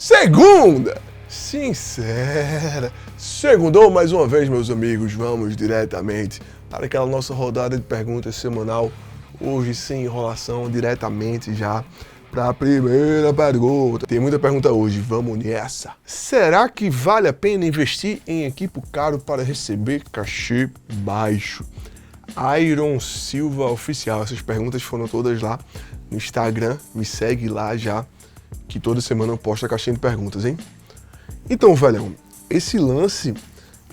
Segunda! Sincera! Segundou mais uma vez, meus amigos. Vamos diretamente para aquela nossa rodada de perguntas semanal. Hoje, sem enrolação, diretamente já para a primeira pergunta. Tem muita pergunta hoje, vamos nessa. Será que vale a pena investir em equipo caro para receber cachê baixo? Iron Silva Oficial. Essas perguntas foram todas lá no Instagram. Me segue lá já, que toda semana eu posto a caixinha de perguntas, hein? Então, velhão, esse lance,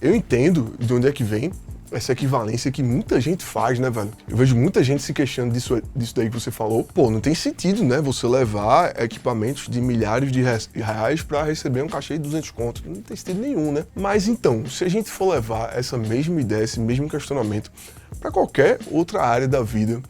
eu entendo de onde é que vem essa equivalência que muita gente faz, né, velho? Eu vejo muita gente se questionando disso daí que você falou. Pô, não tem sentido, né, você levar equipamentos de milhares de reais pra receber um cachê de 200 conto. Não tem sentido nenhum, né? Mas então, se a gente for levar essa mesma ideia, esse mesmo questionamento pra qualquer outra área da vida,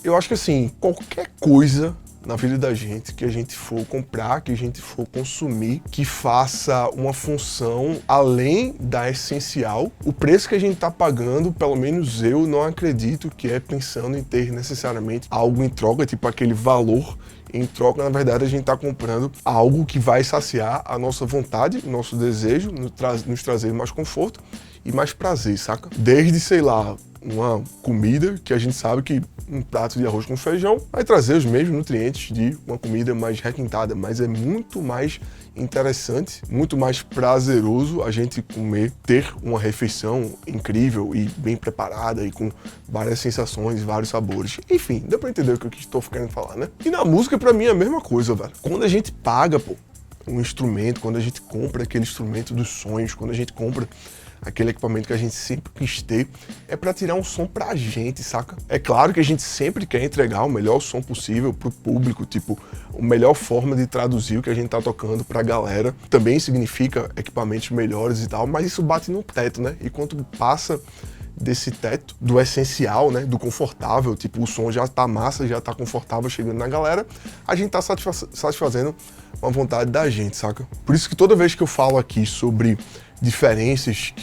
eu acho que assim, qualquer coisa na vida da gente, que a gente for comprar, que a gente for consumir, que faça uma função além da essencial, o preço que a gente tá pagando, pelo menos eu não acredito que é pensando em ter necessariamente algo em troca, tipo aquele valor em troca. Na verdade, a gente tá comprando algo que vai saciar a nossa vontade, nosso desejo, nos trazer mais conforto e mais prazer, saca? Desde, sei lá, uma comida que a gente sabe que um prato de arroz com feijão vai trazer os mesmos nutrientes de uma comida mais requintada, mas é muito mais interessante, muito mais prazeroso a gente comer, ter uma refeição incrível e bem preparada e com várias sensações, vários sabores. Enfim, deu pra entender o que eu estou querendo falar, né? E na música, pra mim, é a mesma coisa, velho. Quando a gente paga, um instrumento, quando a gente compra aquele instrumento dos sonhos, quando a gente compra aquele equipamento que a gente sempre quis ter, é pra tirar um som pra gente, saca? É claro que a gente sempre quer entregar o melhor som possível pro público, tipo, a melhor forma de traduzir o que a gente tá tocando pra galera. Também significa equipamentos melhores e tal, mas isso bate no teto, né? E quando passa desse teto, do essencial, né, do confortável, tipo, o som já tá massa, já tá confortável chegando na galera, a gente tá satisfazendo uma vontade da gente, saca? Por isso que toda vez que eu falo aqui sobre diferenças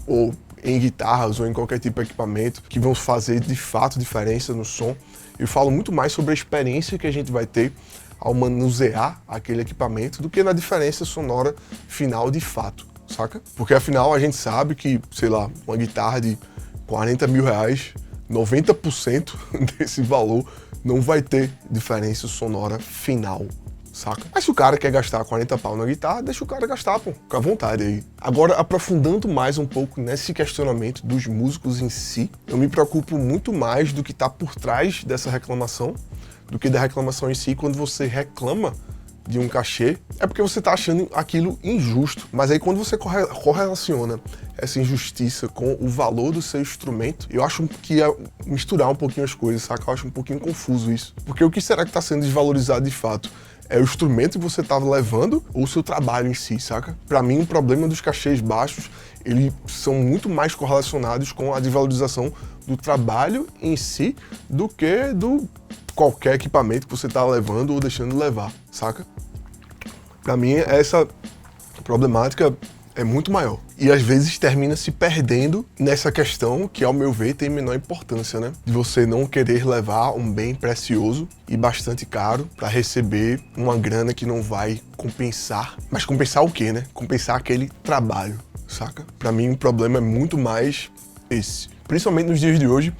ou em guitarras ou em qualquer tipo de equipamento que vão fazer de fato diferença no som, eu falo muito mais sobre a experiência que a gente vai ter ao manusear aquele equipamento do que na diferença sonora final de fato, saca? Porque afinal a gente sabe que, sei lá, uma guitarra de 40 mil reais, 90% desse valor não vai ter diferença sonora final, saca? Mas se o cara quer gastar 40 pau na guitarra, deixa o cara gastar, pô, fica à vontade aí. Agora, aprofundando mais um pouco nesse questionamento dos músicos em si, eu me preocupo muito mais do que tá por trás dessa reclamação, do que da reclamação em si. Quando você reclama de um cachê, é porque você tá achando aquilo injusto. Mas aí quando você correlaciona essa injustiça com o valor do seu instrumento, eu acho que é misturar um pouquinho as coisas, saca? Eu acho um pouquinho confuso isso. Porque o que será que tá sendo desvalorizado de fato? É o instrumento que você estava levando ou o seu trabalho em si, saca? Pra mim, o problema dos cachês baixos, eles são muito mais correlacionados com a desvalorização do trabalho em si do que do qualquer equipamento que você tá levando ou deixando de levar, saca? Pra mim, essa problemática é muito maior. E às vezes termina se perdendo nessa questão que, ao meu ver, tem menor importância, né? De você não querer levar um bem precioso e bastante caro para receber uma grana que não vai compensar. Mas compensar o quê, né? Compensar aquele trabalho, saca? Pra mim, o problema é muito mais esse. Principalmente nos dias de hoje,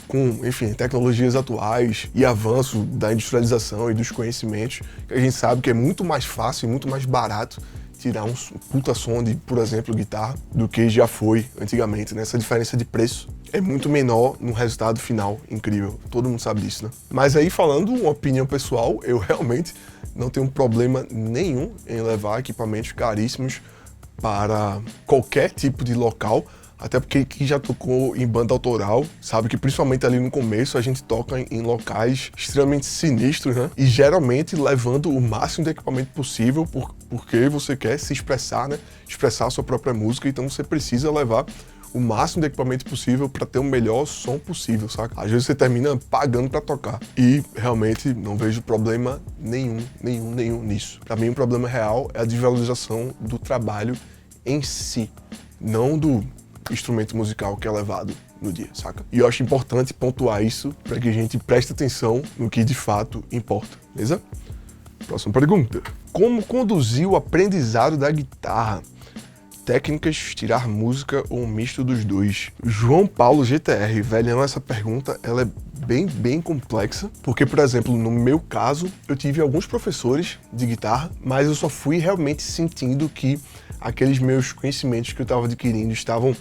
com, enfim, tecnologias atuais e avanço da industrialização e dos conhecimentos, que a gente sabe que é muito mais fácil e muito mais barato tirar um puta som de, por exemplo, guitarra, do que já foi antigamente, né? Essa diferença de preço é muito menor no resultado final incrível. Todo mundo sabe disso, né? Mas aí, falando uma opinião pessoal, eu realmente não tenho problema nenhum em levar equipamentos caríssimos para qualquer tipo de local. Até porque quem já tocou em banda autoral sabe que principalmente ali no começo a gente toca em locais extremamente sinistros, né? E geralmente levando o máximo de equipamento possível porque você quer se expressar, né? Expressar a sua própria música, então você precisa levar o máximo de equipamento possível para ter o melhor som possível, saca? Às vezes você termina pagando para tocar e realmente não vejo problema nenhum nisso. Para mim o problema real é a desvalorização do trabalho em si, não do instrumento musical que é levado no dia, saca? E eu acho importante pontuar isso para que a gente preste atenção no que de fato importa, beleza? Próxima pergunta. Como conduzir o aprendizado da guitarra? Técnicas, tirar música ou um misto dos dois? João Paulo GTR, velhão, essa pergunta ela é bem complexa, porque, por exemplo, no meu caso, eu tive alguns professores de guitarra, mas eu só fui realmente sentindo que aqueles meus conhecimentos que eu estava adquirindo estavam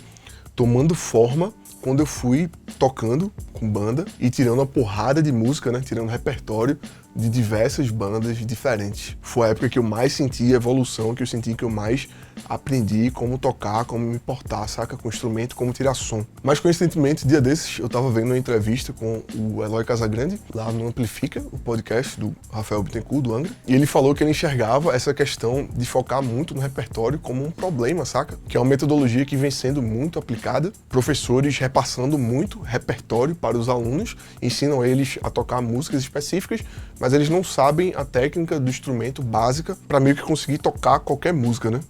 tomando forma quando eu fui tocando com banda e tirando uma porrada de música, né? Tirando repertório de diversas bandas diferentes. Foi a época que eu mais senti a evolução, que eu senti que eu mais aprendi como tocar, como me portar, saca? Com instrumento, como tirar som. Mas coincidentemente, dia desses, eu tava vendo uma entrevista com o Eloy Casagrande, lá no Amplifica, o podcast do Rafael Bittencourt, do Angra, e ele falou que ele enxergava essa questão de focar muito no repertório como um problema, saca? Que é uma metodologia que vem sendo muito aplicada, professores repassando muito repertório para os alunos, ensinam eles a tocar músicas específicas, mas eles não sabem a técnica do instrumento básica para meio que conseguir tocar qualquer música, né?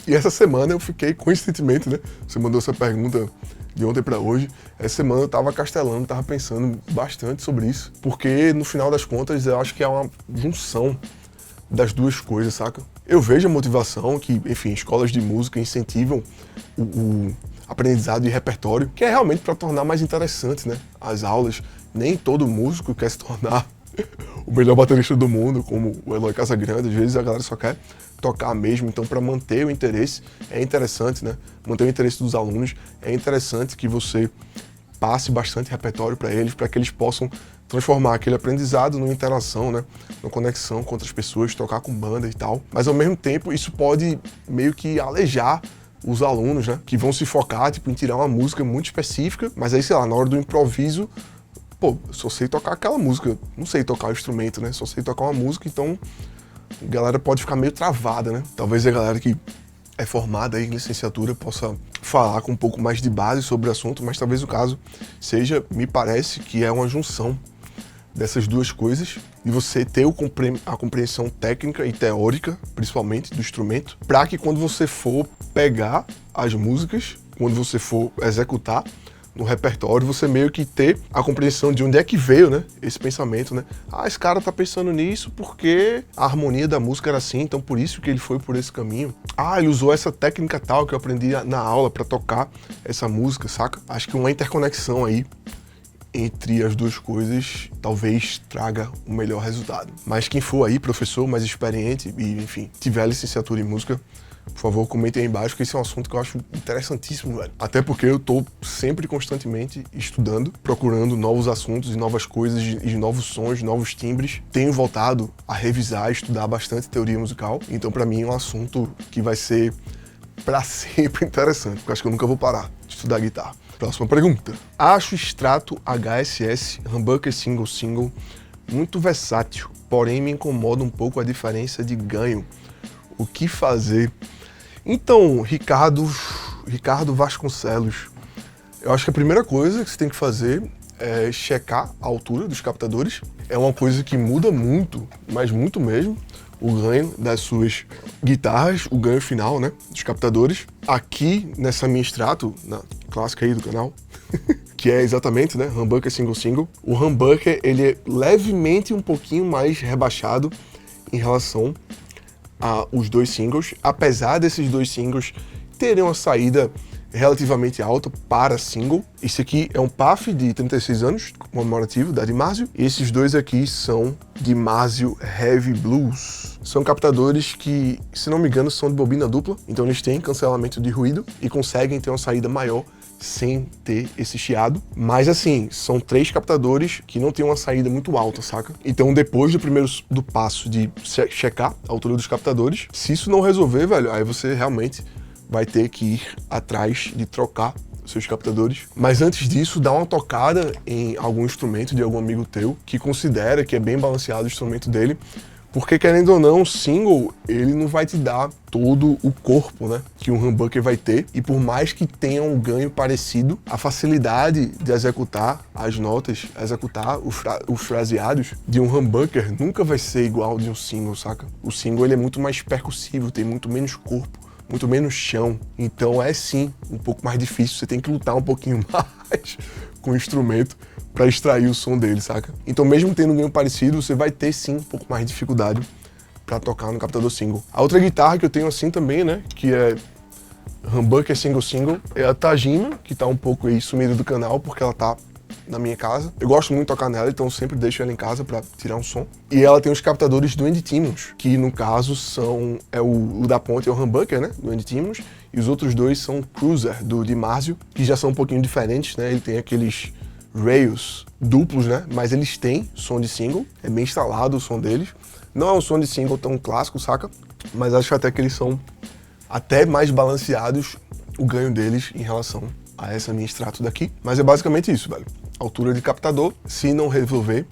E essa semana eu fiquei, coincidentemente, né? Você mandou essa pergunta de ontem para hoje. Essa semana eu tava castelando, tava pensando bastante sobre isso, porque no final das contas eu acho que é uma junção das duas coisas, saca? Eu vejo a motivação que, enfim, escolas de música incentivam o aprendizado de repertório, que é realmente para tornar mais interessante, né? As aulas. Nem todo músico quer se tornar o melhor baterista do mundo, como o Eloy Casagrande. Às vezes a galera só quer tocar mesmo, então para manter o interesse é interessante, né? Manter o interesse dos alunos é interessante que você passe bastante repertório para que eles possam transformar aquele aprendizado numa interação, né? Numa conexão com outras pessoas, tocar com banda e tal. Mas ao mesmo tempo isso pode meio que alejar os alunos, né? Que vão se focar tipo, em tirar uma música muito específica, mas aí, sei lá, na hora do improviso, pô, eu só sei tocar aquela música, não sei tocar o instrumento, né? Só sei tocar uma música, então a galera pode ficar meio travada, né? Talvez a galera que é formada aí em licenciatura possa falar com um pouco mais de base sobre o assunto, mas talvez o caso seja, me parece que é uma junção dessas duas coisas, de você ter a compreensão técnica e teórica, principalmente, do instrumento, para que quando você for pegar as músicas, quando você for executar no repertório, você meio que ter a compreensão de onde é que veio, né, esse pensamento, né? Ah, esse cara tá pensando nisso porque a harmonia da música era assim, então por isso que ele foi por esse caminho. Ah, ele usou essa técnica tal que eu aprendi na aula para tocar essa música, saca? Acho que uma interconexão aí entre as duas coisas talvez traga o melhor resultado. Mas quem for aí, professor mais experiente e, enfim, tiver licenciatura em música, por favor, comentem aí embaixo, que esse é um assunto que eu acho interessantíssimo, velho. Até porque eu tô sempre, constantemente estudando, procurando novos assuntos e novas coisas, e novos sons, novos timbres. Tenho voltado a revisar, estudar bastante teoria musical, então pra mim é um assunto que vai ser pra sempre interessante, porque eu acho que eu nunca vou parar de estudar guitarra. Próxima pergunta. Acho o Strato HSS Humbucker Single muito versátil, porém me incomoda um pouco a diferença de ganho. O que fazer? Então, Ricardo Vasconcelos, eu acho que a primeira coisa que você tem que fazer é checar a altura dos captadores. É uma coisa que muda muito, mas muito mesmo, o ganho das suas guitarras, o ganho final, né, dos captadores. Aqui, nessa minha Strato, na clássica aí do canal, que é exatamente, né, Humbucker Single. O Humbucker, ele é levemente um pouquinho mais rebaixado em relação os dois singles, apesar desses dois singles terem uma saída relativamente alta para single. Esse aqui é um PAF de 36 anos, comemorativo da Dimarzio, e esses dois aqui são Dimarzio Heavy Blues. São captadores que, se não me engano, são de bobina dupla, então eles têm cancelamento de ruído e conseguem ter uma saída maior sem ter esse chiado. Mas assim, são 3 captadores que não tem uma saída muito alta, saca? Então depois do passo de checar a altura dos captadores, se isso não resolver, velho, aí você realmente vai ter que ir atrás de trocar os seus captadores. Mas antes disso, dá uma tocada em algum instrumento de algum amigo teu que considera que é bem balanceado o instrumento dele, porque querendo ou não, o single, ele não vai te dar todo o corpo, né, que um humbucker vai ter, e por mais que tenha um ganho parecido, a facilidade de executar as notas, executar os fraseados de um humbucker nunca vai ser igual de um single, saca? O single, ele é muito mais percussivo, tem muito menos corpo, muito menos chão, então é sim um pouco mais difícil, você tem que lutar um pouquinho mais com o instrumento pra extrair o som dele, saca? Então mesmo tendo um ganho parecido, você vai ter sim um pouco mais de dificuldade pra tocar no captador single. A outra guitarra que eu tenho assim também, né, que é humbucker single, é a Tajima, que tá um pouco aí sumida do canal, porque ela tá na minha casa. Eu gosto muito de tocar nela, então sempre deixo ela em casa pra tirar um som. E ela tem os captadores do Andy Timmons, que no caso são, o da ponte é o humbucker, né, do Andy Timmons, e os outros dois são Cruiser, do DiMarzio, que já são um pouquinho diferentes, né, ele tem aqueles rails duplos, né, mas eles têm som de single, é bem instalado o som deles. Não é um som de single tão clássico, saca? Mas acho até que eles são até mais balanceados, o ganho deles em relação a essa minha extrato daqui. Mas é basicamente isso, velho. Altura de captador, se não resolver,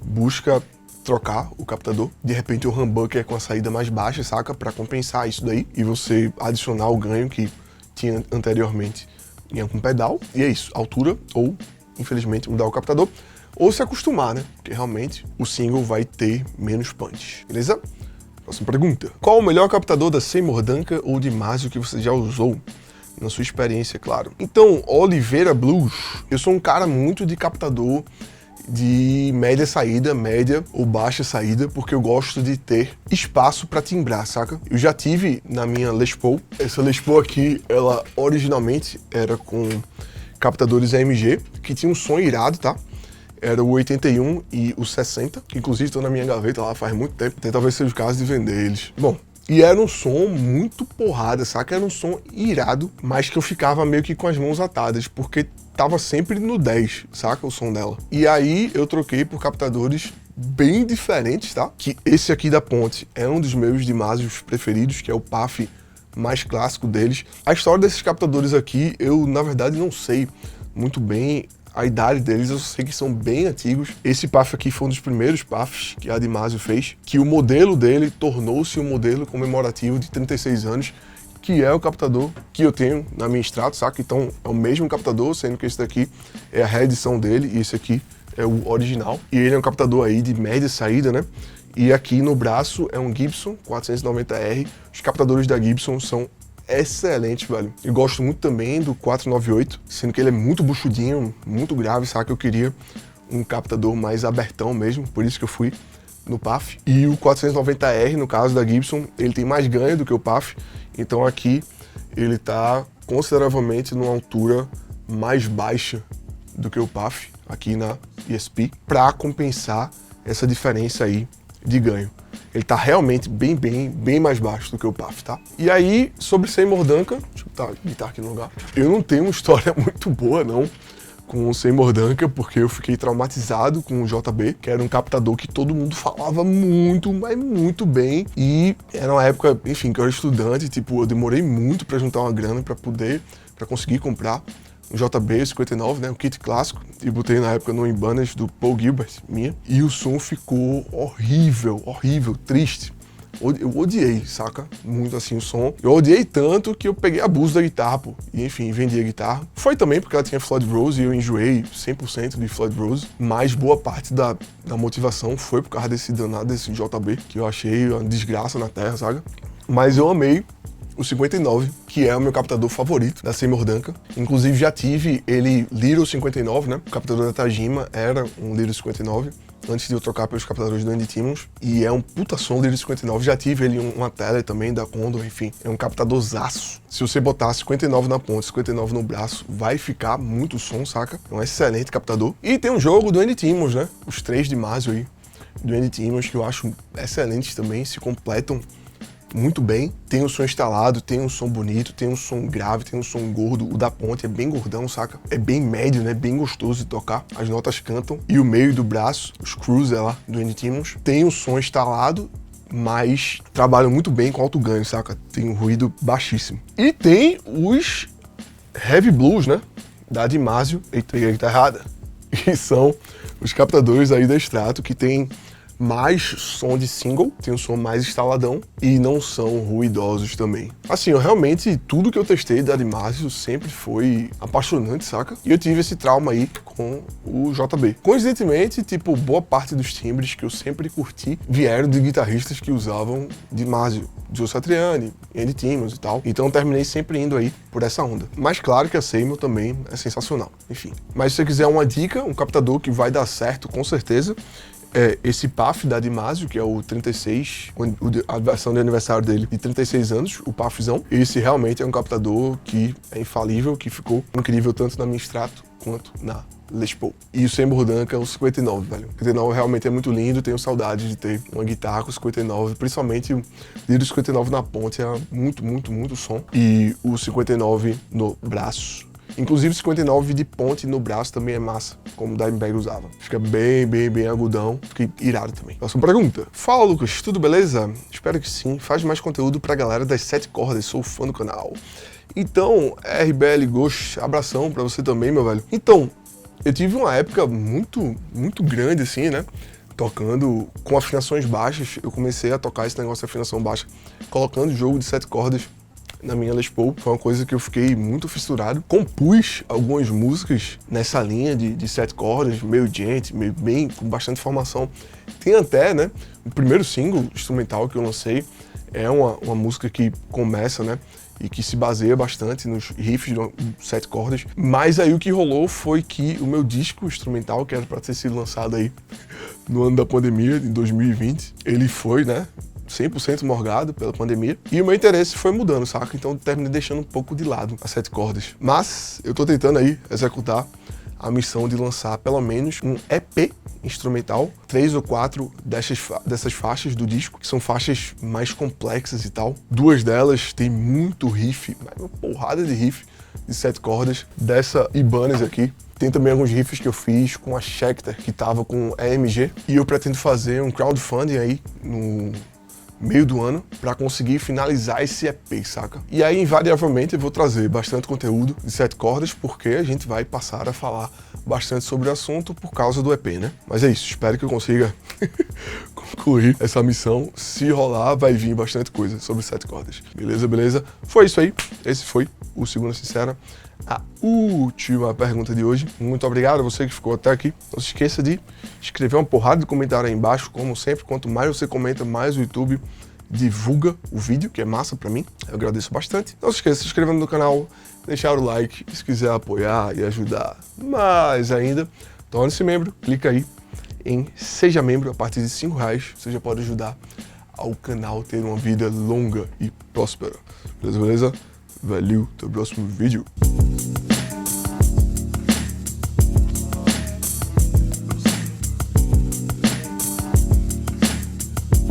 busca trocar o captador. De repente o humbucker com a saída mais baixa, saca? Pra compensar isso daí. E você adicionar o ganho que tinha anteriormente em algum pedal. E é isso, altura ou, infelizmente, mudar o captador. Ou se acostumar, né? Porque realmente o single vai ter menos punch, beleza? Próxima pergunta. Qual o melhor captador da Seymour Duncan ou DiMarzio que você já usou? Na sua experiência, claro. Então, Oliveira Blues. Eu sou um cara muito de captador de média saída, média ou baixa saída, porque eu gosto de ter espaço para timbrar, saca? Eu já tive na minha Les Paul. Essa Les Paul aqui, ela originalmente era com captadores AMG, que tinha um som irado, tá? Era o 81 e o 60, que inclusive estão na minha gaveta lá faz muito tempo. Tem talvez seja o caso de vender eles. Bom, e era um som muito porrada, saca? Era um som irado, mas que eu ficava meio que com as mãos atadas, porque tava sempre no 10, saca? O som dela. E aí eu troquei por captadores bem diferentes, tá? Que esse aqui da Ponte é um dos meus DiMarzios preferidos, que é o PAF mais clássico deles. A história desses captadores aqui, eu na verdade não sei muito bem a idade deles, eu sei que são bem antigos. Esse PAF aqui foi um dos primeiros PAFs que a DiMarzio fez, que o modelo dele tornou-se um modelo comemorativo de 36 anos, que é o captador que eu tenho na minha extrato, saca? Então é o mesmo captador, sendo que esse daqui é a reedição dele e esse aqui é o original. E ele é um captador aí de média saída, né? E aqui no braço é um Gibson 490R. Os captadores da Gibson são excelente, velho. Eu gosto muito também do 498, sendo que ele é muito buchudinho, muito grave, saca? Eu queria um captador mais abertão mesmo, por isso que eu fui no PAF. E o 490R, no caso da Gibson, ele tem mais ganho do que o PAF, então aqui ele tá consideravelmente numa altura mais baixa do que o PAF, aqui na ESP, para compensar essa diferença aí de ganho. Ele tá realmente bem mais baixo do que o PAF, tá? E aí, sobre Seymour Duncan, deixa eu botar a guitarra aqui no lugar. Eu não tenho uma história muito boa, não, com o Seymour Duncan, porque eu fiquei traumatizado com o JB, que era um captador que todo mundo falava muito, mas muito bem. E era uma época, enfim, que eu era estudante, tipo, eu demorei muito pra juntar uma grana pra conseguir comprar um JB 59, né, um kit clássico, e botei na época no Ibanez do Paul Gilbert, minha, e o som ficou horrível, triste. Eu odiei, saca? Muito assim o som. Eu odiei tanto que eu peguei abuso da guitarra, pô. E enfim, vendi a guitarra. Foi também porque ela tinha Floyd Rose e eu enjoei 100% de Floyd Rose, mas boa parte da motivação foi por causa desse danado, desse JB, que eu achei uma desgraça na terra, saca? Mas eu amei o 59, que é o meu captador favorito da Seymour Duncan. Inclusive já tive ele Little 59, né? O captador da Tajima era um Little 59, antes de eu trocar pelos captadores do Andy Timmons. E é um puta som Little 59. Já tive ele uma tele também da Condor, enfim. É um captadorzaço. Se você botar 59 na ponta, 59 no braço, vai ficar muito som, saca? É um excelente captador. E tem um jogo do Andy Timmons, né? Os 3 DiMarzio aí do Andy Timmons, que eu acho excelentes também, se completam muito bem. Tem um som instalado, tem um som bonito, tem um som grave, tem um som gordo. O da ponte é bem gordão, saca? É bem médio, né? Bem gostoso de tocar. As notas cantam. E o meio do braço, os Cruiser lá do Andy Timmons, tem um som instalado, mas trabalham muito bem com alto ganho, saca? Tem um ruído baixíssimo. E tem os Heavy Blues, né? Da DiMarzio. Eita, tá errada. Que são os captadores aí da Strato, que tem mais som de single, tem um som mais instaladão e não são ruidosos também. Assim, realmente tudo que eu testei da Dimásio sempre foi apaixonante, saca? E eu tive esse trauma aí com o JB. Coincidentemente, tipo, boa parte dos timbres que eu sempre curti vieram de guitarristas que usavam Dimásio, Joe Satriani, Andy Timmons e tal. Então eu terminei sempre indo aí por essa onda. Mas claro que a Seymour também é sensacional, enfim. Mas se você quiser uma dica, um captador que vai dar certo com certeza, esse PAF da Dimásio, que é o 36, a versão de aniversário dele de 36 anos, o PAFzão. Esse realmente é um captador que é infalível, que ficou incrível tanto na minha Strato quanto na Les Paul. E o Seymour Duncan, o 59, velho. O 59 realmente é muito lindo, tenho saudade de ter uma guitarra com o 59, principalmente o do 59 na ponte, é muito, muito, muito som. E o 59 no braço. Inclusive o 59 de ponte no braço também é massa, como o Dimebag usava. Fica bem, bem, bem agudão, fica irado também. Próxima pergunta. Fala, Lucas, tudo beleza? Espero que sim. Faz mais conteúdo pra galera das 7 cordas, sou fã do canal. Então, RBL Ghost, abração pra você também, meu velho. Então, eu tive uma época muito, muito grande assim, né? Tocando com afinações baixas. Eu comecei a tocar esse negócio de afinação baixa, colocando jogo de 7 cordas na minha Les Paul. Foi uma coisa que eu fiquei muito fissurado. Compus algumas músicas nessa linha de 7 cordas, meio gente, meio bem, com bastante formação. Tem até, né, o primeiro single instrumental que eu lancei é uma música que começa, né, e que se baseia bastante nos riffs de 7 cordas. Mas aí o que rolou foi que o meu disco instrumental, que era para ter sido lançado aí no ano da pandemia, em 2020, ele foi, né, 100% morgado pela pandemia, e o meu interesse foi mudando, saca? Então eu terminei deixando um pouco de lado as 7 cordas. Mas eu tô tentando aí executar a missão de lançar pelo menos um EP instrumental, 3 ou 4 dessas faixas do disco, que são faixas mais complexas e tal. 2 delas tem muito riff, uma porrada de riff de 7 cordas, dessa Ibanez aqui. Tem também alguns riffs que eu fiz com a Schecter, que tava com EMG, e eu pretendo fazer um crowdfunding aí no meio do ano para conseguir finalizar esse EP, saca? E aí, invariavelmente, eu vou trazer bastante conteúdo de 7 cordas, porque a gente vai passar a falar bastante sobre o assunto por causa do EP, né? Mas é isso, espero que eu consiga concluir essa missão. Se rolar, vai vir bastante coisa sobre 7 cordas. Beleza, beleza? Foi isso aí. Esse foi o Segunda Sincera. A última pergunta de hoje. Muito obrigado a você que ficou até aqui. Não se esqueça de escrever uma porrada de comentário aí embaixo. Como sempre, quanto mais você comenta, mais o YouTube divulga o vídeo, que é massa pra mim. Eu agradeço bastante. Não se esqueça de se inscrever no canal, deixar o like. E se quiser apoiar e ajudar mais ainda, torne-se membro. Clica aí em Seja Membro. A partir de R$5 você já pode ajudar ao canal ter uma vida longa e próspera. Beleza, beleza? Valeu, até o próximo vídeo.